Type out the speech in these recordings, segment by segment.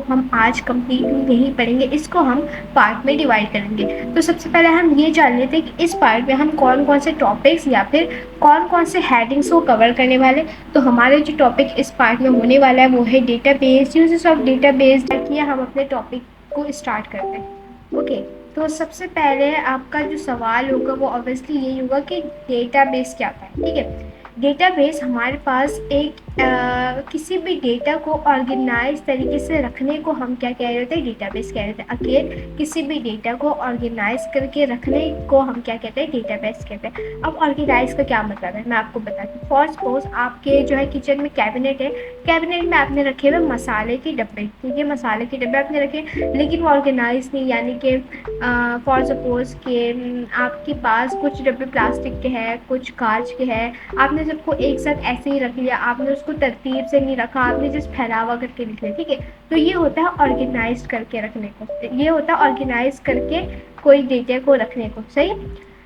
हम आज कंप्लीटली नहीं पढ़ेंगे, इसको हम पार्ट में डिवाइड करेंगे। तो सबसे पहले हम ये जान लेते हैं कि इस पार्ट में हम कौन कौन से टॉपिक्स या फिर कौन कौन से हेडिंग्स को कवर करने वाले। तो हमारे जो टॉपिक इस पार्ट में होने वाला है वो है डेटाबेस, यूजेस ऑफ डेटाबेस। ताकि हम अपने टॉपिक को स्टार्ट करते हैं। ओके, तो सबसे पहले आपका जो सवाल होगा वो ऑब्वियसली यही होगा कि डेटाबेस क्या होता है। ठीक है, डेटाबेस हमारे पास एक किसी भी डेटा को ऑर्गेनाइज तरीके से रखने को हम क्या कह रहे थे, डेटाबेस कह रहे थे। अगेन, किसी भी डेटा को ऑर्गेनाइज करके रखने को हम क्या कहते हैं, डेटाबेस कहते हैं। अब ऑर्गेनाइज का क्या मतलब है मैं आपको बताती हूँ। फॉर सपोज आपके जो है किचन में कैबिनेट है, कैबिनेट में आपने रखे हुए मसाले के डब्बे। ठीक है, मसाले के डब्बे आपने रखे, लेकिन वो ऑर्गेनाइज नहीं, यानी कि फॉर सपोज के आपके पास कुछ डब्बे प्लास्टिक के हैं, कुछ कांच के हैं, आपने सबको एक साथ ऐसे ही रख लिया, आपने उसको तरतीब से नहीं रखा, आपने जस्ट फैलावा करके लिख लिया। ठीक है, तो ये होता है ऑर्गेनाइज करके रखने को, ये होता है ऑर्गेनाइज करके कोई डेटा को रखने को। सही।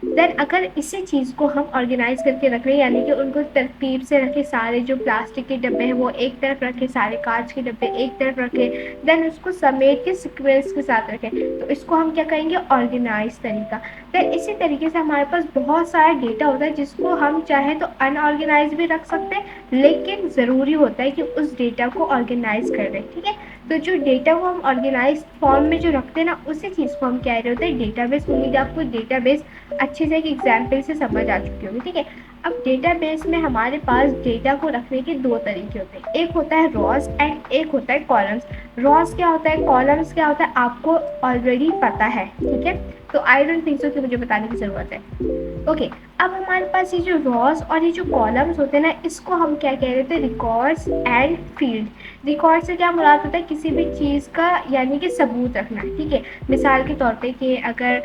देन अगर इसी चीज़ को हम ऑर्गेनाइज करके रख रहे हैं, यानी कि उनको तरतीब से रखे, सारे जो प्लास्टिक के डब्बे हैं वो एक तरफ रखे, सारे कांच के डब्बे एक तरफ रखे, देन उसको समेट के सीक्वेंस के साथ रखें, तो इसको हम क्या कहेंगे, ऑर्गेनाइज तरीका। देन इसी तरीके से हमारे पास बहुत सारा डेटा होता है जिसको हम चाहे तो अनऑर्गेनाइज भी रख सकते हैं, लेकिन ज़रूरी होता है कि उस डेटा को ऑर्गेनाइज कर दें। ठीक है, तो जो डेटा को हम ऑर्गेनाइज फॉर्म में जो रखते हैं ना, उसी चीज़ को हम कह रहे होते हैं डेटाबेस। उम्मीद है आपको डेटाबेस अच्छे से एक एग्जाम्पल से समझ आ चुकी होगी। ठीक है, अब डेटाबेस में हमारे पास डेटा को रखने के दो तरीके होते हैं, एक होता है रॉस एंड एक होता है कॉलम्स। रॉस क्या होता है, कॉलम्स क्या होता है, आपको ऑलरेडी पता है। ठीक है, तो आई डोंट थिंक सो कि मुझे बताने की ज़रूरत है। ओके, अब हमारे पास ये जो रॉस और ये जो कॉलम्स होते हैं ना, इसको हम क्या कह रहे थे, रिकॉर्ड्स एंड फील्ड। रिकॉर्ड से क्या मुराद होता है, किसी भी चीज़ का यानी कि सबूत रखना। ठीक है, मिसाल के तौर पे कि अगर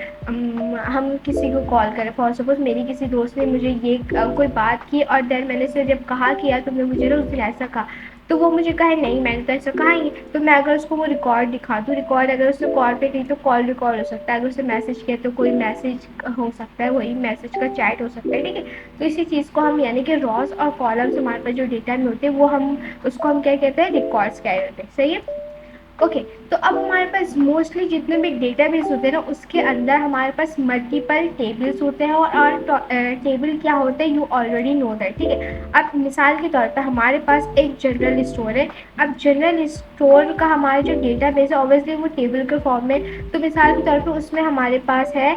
हम किसी को कॉल करें, फॉर सपोज मेरी किसी दोस्त ने मुझे ये कोई बात की और देन मैंने उसे जब कहा कि यार तुमने मुझे ना उस दिन ऐसा कहा, तो वो मुझे कहे नहीं मैंने तो ऐसा कहा ही नहीं, तो मैं अगर उसको वो रिकॉर्ड दिखा दूँ, रिकॉर्ड अगर उसने कॉल पे की तो कॉल रिकॉर्ड हो सकता है, अगर उसने मैसेज किया तो कोई मैसेज हो सकता है, वही मैसेज का चैट हो सकता है। ठीक है, तो इसी चीज़ को हम यानी कि रॉस और कॉलम्स हमारे पास जो डेटा में होते हैं वो हम उसको हम क्या कहते हैं, रिकॉर्ड्स कह रहे होते हैं। सही है। ओके, तो अब हमारे पास मोस्टली जितने भी डेटाबेस होते हैं ना, उसके अंदर हमारे पास मल्टीपल टेबल्स होते हैं, और टेबल क्या होता है यू ऑलरेडी नो दैट। ठीक है, अब मिसाल के तौर पर हमारे पास एक जनरल स्टोर है। अब जनरल स्टोर का हमारा जो डेटाबेस है ऑब्वियसली वो टेबल के फॉर्म में, तो मिसाल के तौर पर उसमें हमारे पास है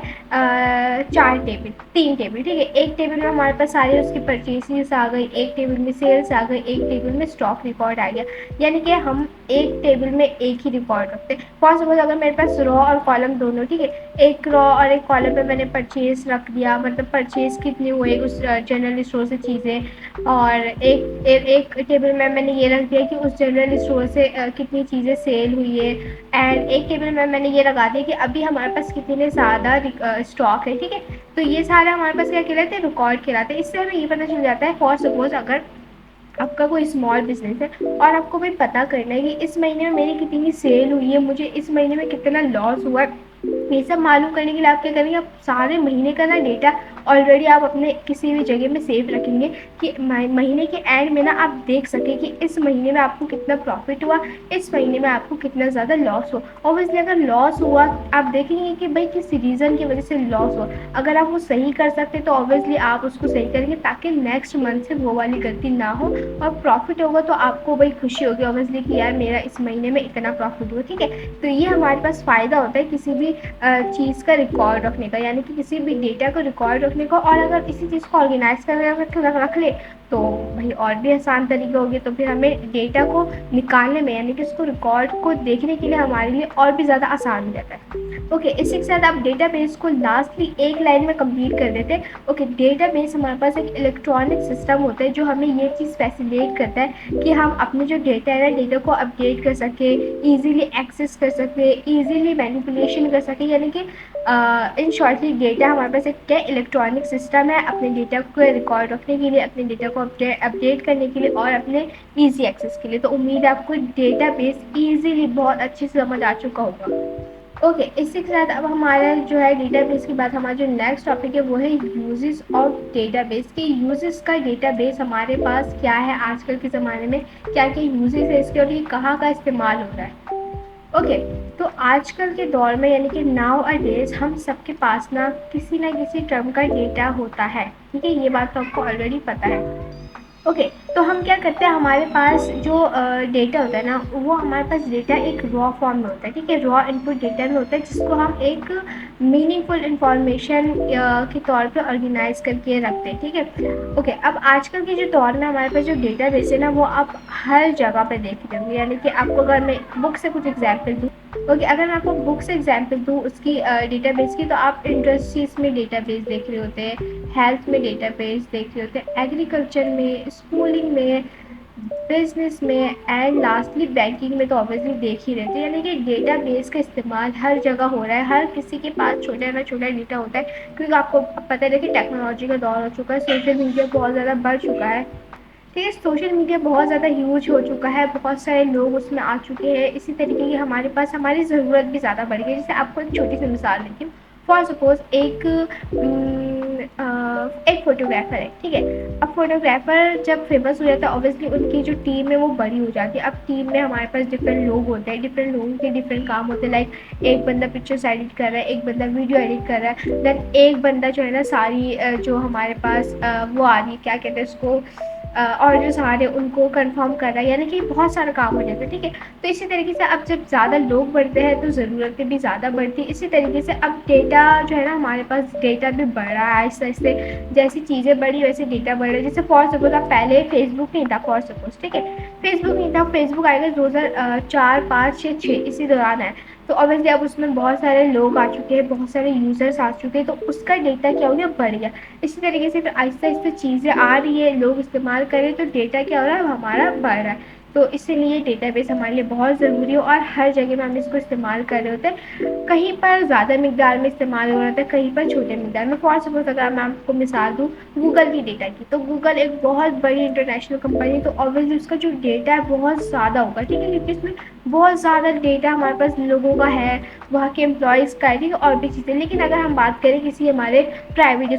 4 टेबल, 3 टेबल। ठीक है, एक टेबल में हमारे पास सारी उसकी परचेसेस आ गई, एक टेबल में सेल्स आ गई, एक टेबल में स्टॉक रिकॉर्ड आ गया, यानी कि हम एक टेबल में एक ही रिकॉर्ड रखते हैं। फॉर सपोज अगर मेरे पास रॉ और कॉलम दोनों, ठीक है, एक रॉ और एक कॉलम पे मैंने परचेज रख दिया, मतलब परचेज कितनी हुई उस जनरल स्टोर से चीज़ें, और एक टेबल में मैंने ये रख दिया कि उस जनरल स्टोर से कितनी चीज़ें सेल हुई है, एंड एक टेबल में मैंने ये लगा दिया कि अभी हमारे पास कितने ज़्यादा स्टॉक है। ठीक है, तो ये सारे हमारे पास क्या कहलाते हैं, रिकॉर्ड कहलाते हैं। इससे हमें ये पता चल जाता है, फॉर सपोज अगर आपका कोई स्मॉल बिजनेस है और आपको भाई पता करना है कि इस महीने में मेरी कितनी सेल हुई है, मुझे इस महीने में कितना लॉस हुआ है, ये सब मालूम करने के लिए आप क्या करेंगे, आप सारे महीने का ना डेटा ऑलरेडी आप अपने किसी भी जगह में सेव रखेंगे कि महीने के एंड में ना आप देख सकें कि इस महीने में आपको कितना प्रॉफिट हुआ, इस महीने में आपको कितना ज़्यादा लॉस हुआ। ऑब्वियसली अगर लॉस हुआ आप देखेंगे कि भाई किस रीज़न की वजह से लॉस हुआ, अगर आप वो सही कर सकते तो ऑब्वियसली आप उसको सही करेंगे ताकि नेक्स्ट मंथ से वो वाली गलती ना हो, और प्रॉफिट होगा तो आपको भाई खुशी होगी ऑब्वियसली कि यार मेरा इस महीने में इतना प्रॉफिट हुआ। ठीक है, तो ये हमारे पास फ़ायदा होता है किसी भी चीज़ का रिकॉर्ड रखने का, यानी कि किसी भी डेटा को रिकॉर्ड रखने का। और अगर इसी चीज़ को ऑर्गेनाइज कर रख ले तो भाई और भी आसान तरीका हो गया, तो फिर हमें डेटा को निकालने में यानी कि उसको रिकॉर्ड को देखने के लिए हमारे लिए और भी ज़्यादा आसान हो जाता है। ओके, इसी के साथ आप डेटाबेस को लास्टली एक लाइन में कंप्लीट कर देते हैं। ओके, डेटाबेस हमारे पास एक इलेक्ट्रॉनिक सिस्टम होता है जो हमें ये चीज़ फैसिलिटेट करता है कि हम अपने जो डेटा है ना, डेटा को अपडेट कर सके, ईजिली एक्सेस कर सके, ईजिली मैनिपुलेशन कर सके, यानी कि इन शॉर्टली डेटा हमारे पास एक क्या इलेक्ट्रॉनिक सिस्टम है अपने डेटा को रिकॉर्ड रखने के लिए, अपने डेटा को अपडेट करने के लिए और अपने ईजी एक्सेस के लिए। तो उम्मीद है आपको डेटाबेस ईजीली बहुत अच्छे से समझ आ चुका होगा। ओके, इसी के साथ अब हमारा जो है डेटाबेस की बात, हमारा जो नेक्स्ट टॉपिक है वो है यूजेस ऑफ डेटाबेस। के यूजेस का डेटाबेस हमारे पास क्या है, आजकल के ज़माने में क्या क्या यूजेस है इसके और ये कहाँ का इस्तेमाल हो रहा है। ओके, तो आजकल के दौर में यानी कि नाउ अ डेज़ हम सबके पास ना किसी टर्म का डेटा होता है, ठीक है? ये बात तो आपको ऑलरेडी पता है। ओके, तो हम क्या करते हैं, हमारे पास जो डेटा होता है ना, वो हमारे पास डेटा एक रॉ फॉर्म में होता है, ठीक है? रॉ इनपुट डेटा में होता है, जिसको हम एक मीनिंगफुल इंफॉर्मेशन के तौर पे ऑर्गेनाइज करके रखते हैं, ठीक है? ओके, अब आजकल के जो दौर में हमारे पास जो डेटा बेस है ना, वो आप हर जगह पे देख रहे होंगे। यानी कि आपको अगर मैं बुक से कुछ एग्जाम्पल दूँ, ओके, अगर मैं आपको बुक से एग्जाम्पल दूँ उसकी डेटाबेस की, तो आप इंडस्ट्रीज़ में डेटाबेस देख रहे होते हैं, हेल्थ में डेटाबेस देख रहे होते हैं, एग्रीकल्चर में, स्कूलिंग में, बिजनेस में, एंड लास्टली बैंकिंग में तो ऑब्वियसली देख ही रहे थे। यानी कि डेटाबेस का इस्तेमाल हर जगह हो रहा है, हर किसी के पास छोटा ना छोटा डेटा होता है, क्योंकि आपको पता है कि टेक्नोलॉजी का दौर हो चुका है, सोशल मीडिया बहुत ज़्यादा बढ़ चुका है, ठीक है? सोशल मीडिया बहुत ज़्यादा ह्यूज हो चुका है, बहुत सारे लोग उसमें आ चुके हैं, इसी तरीके की हमारे पास हमारी ज़रूरत भी ज़्यादा बढ़ गई है। जैसे आपको एक छोटी सी मिसाल देती हूँ, फॉर सपोज एक फोटोग्राफर है, ठीक है? अब फोटोग्राफर जब फेमस हो जाता है, ऑब्वियसली उनकी जो टीम है वो बड़ी हो जाती है। अब टीम में हमारे पास डिफरेंट लोग होते हैं, डिफरेंट लोगों के डिफरेंट काम होते हैं, लाइक एक बंदा पिक्चर्स एडिट कर रहा है, एक बंदा वीडियो एडिट कर रहा है, देन एक बंदा जो है ना सारी जो हमारे पास वो आ रही है, क्या कहते हैं उसको, ऑर्डर्स आ रहे हैं उनको कंफर्म कर रहा है, यानी कि बहुत सारा काम हो जाता है, ठीक है? तो इसी तरीके से अब जब ज़्यादा लोग बढ़ते हैं तो ज़रूरतें भी ज़्यादा बढ़ती है। इसी तरीके से अब डेटा जो है ना, हमारे पास डेटा भी बढ़ रहा है आहिस्ते आहिस्ते। जैसी चीज़ें बढ़ी वैसे डेटा बढ़ रहा है। जैसे फॉर सपोज अब पहले फेसबुक नहीं था, फॉर सपोज, ठीक है? फेसबुक नहीं था, फेसबुक आएगा 2004, 5 या 6 इसी दौरान है। तो ऑब्वियसली अब उसमें बहुत सारे लोग आ चुके हैं, बहुत सारे यूज़र्स आ चुके हैं, तो उसका डेटा क्या हो गया, बढ़ गया। इसी तरीके से फिर आहिस्ते-आहिस्ते चीज़ें आ रही है, लोग इस्तेमाल कर रहे हैं, तो डेटा क्या हो रहा है, हमारा बढ़ रहा है। तो इसीलिए डेटाबेस हमारे लिए बहुत ज़रूरी है, और हर जगह में हम इसको इस्तेमाल कर रहे होते हैं। कहीं पर ज़्यादा मिकदार में इस्तेमाल हो रहा था, कहीं पर छोटे मिकदार में। फॉर सपोज़ अगर मैं आपको मिसाल दूँ गूगल की डेटा की, तो गूगल एक बहुत बड़ी इंटरनेशनल कंपनी है, तो ऑब्वियसली उसका जो डेटा है बहुत ज़्यादा होगा, ठीक है? क्योंकि इसमें बहुत ज़्यादा डेटा हमारे पास लोगों का है, वहाँ के एम्प्लॉयज़ का है, ठीक है? और भी चीज़ें। लेकिन अगर हम बात करें किसी हमारे प्राइवेट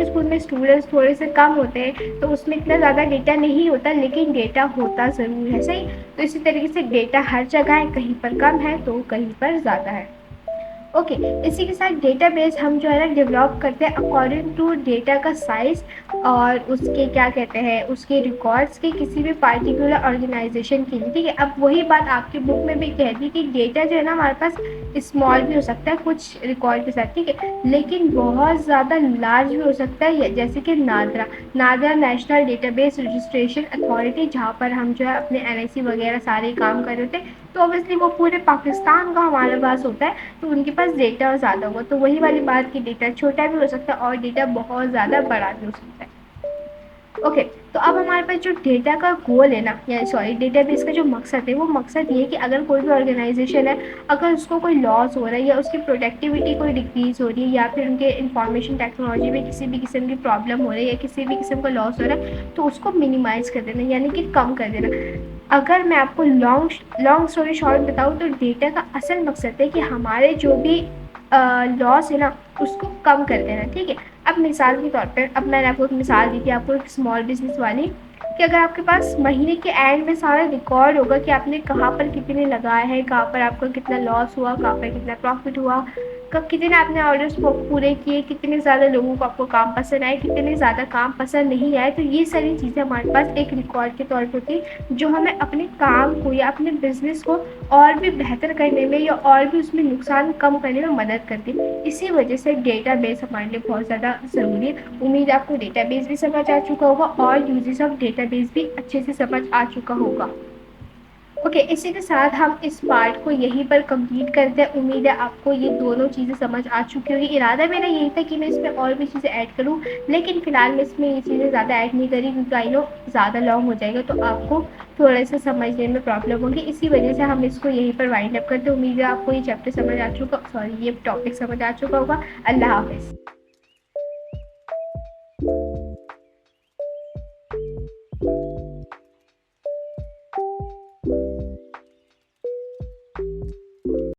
स्कूल में स्टूडेंट्स थोड़े से कम होते हैं, तो उसमें इतना ज़्यादा डेटा नहीं होता, लेकिन डेटा होता ज़रूर है, सही? तो इसी तरीके से डेटा हर जगह है, कहीं पर कम है तो कहीं पर ज़्यादा है। ओके, इसी के साथ डेटाबेस हम जो है ना डेवलप करते हैं अकॉर्डिंग टू डेटा का साइज़, और उसके क्या कहते हैं, उसके रिकॉर्ड्स के किसी भी पार्टिकुलर ऑर्गेनाइजेशन के लिए, ठीक है? अब वही बात आपकी बुक में भी कहती है कि डेटा जो है ना हमारे पास स्मॉल भी हो सकता है कुछ रिकॉर्ड के साथ, ठीक है? लेकिन बहुत ज़्यादा लार्ज भी हो सकता है, जैसे कि NADRA NADRA national database registration authority, जहाँ पर हम जो है अपने एनआईसी वगैरह सारे काम कर रहे थे, तो ऑब्वियसली वो पूरे पाकिस्तान का हमारे पास होता है, तो उनके पास डेटा ज़्यादा होगा। तो वही वाली बात की डेटा छोटा भी हो सकता है और डेटा बहुत ज़्यादा बड़ा भी हो सकता है। ओके, तो अब हमारे पास जो डेटा का गोल है ना, या सॉरी डेटाबेस का जो मकसद है, वो मकसद ये है कि अगर कोई भी ऑर्गेनाइजेशन है, अगर उसको कोई लॉस हो रहा है या उसकी प्रोडक्टिविटी कोई डिक्रीज़ हो रही है, या फिर उनके इंफॉर्मेशन टेक्नोलॉजी में किसी भी किस्म की प्रॉब्लम हो रही है या किसी भी किस्म का लॉस हो रहा है, तो उसको मिनिमाइज़ कर देना, यानी कि कम कर देना। अगर मैं आपको लॉन्ग स्टोरी शॉर्ट बताऊँ, तो डेटा का असल मकसद है कि हमारे जो भी लॉस है ना, उसको कम कर देना, ठीक है? अब मिसाल के तौर पर, अब मैंने आपको एक मिसाल दी थी, आपको एक स्मॉल बिजनेस वाली, कि अगर आपके पास महीने के एंड में सारा रिकॉर्ड होगा कि आपने कहाँ पर कितने लगाए हैं, कहाँ पर आपका कितना लॉस हुआ, कहाँ पर कितना प्रॉफिट हुआ, कब कितने आपने ऑर्डर्स पूरे किए, कितने ज़्यादा लोगों को आपको काम पसंद आए, कितने ज़्यादा काम पसंद नहीं आए, तो ये सारी चीज़ें हमारे पास एक रिकॉर्ड के तौर पर होती है, जो हमें अपने काम को या अपने बिजनेस को और भी बेहतर करने में या और भी उसमें नुकसान कम करने में मदद करती है। इसी वजह से डेटाबेस हमारे लिए बहुत ज़्यादा ज़रूरी है। उम्मीद है आपको डेटाबेस भी समझ आ चुका होगा और यूजेस ऑफ डेटाबेस भी अच्छे से समझ आ चुका होगा। ओके, इसी के साथ हम इस पार्ट को यहीं पर कंप्लीट करते हैं। उम्मीद है आपको ये दोनों चीज़ें समझ आ चुकी होगी। इरादा मेरा यही था कि मैं इसमें और भी चीज़ें ऐड करूँ, लेकिन फ़िलहाल मैं इसमें ये चीज़ें ज़्यादा ऐड नहीं करी, क्योंकि आई नो ज़्यादा लॉन्ग हो जाएगा, तो आपको थोड़ा-सा समझने में प्रॉब्लम होगी। इसी वजह से हम इसको यहीं पर वाइंड अप करते हैं। उम्मीद है आपको ये चैप्टर समझ आ चुका, सॉरी, ये टॉपिक समझ आ चुका होगा। अल्लाह हाफ़िज़।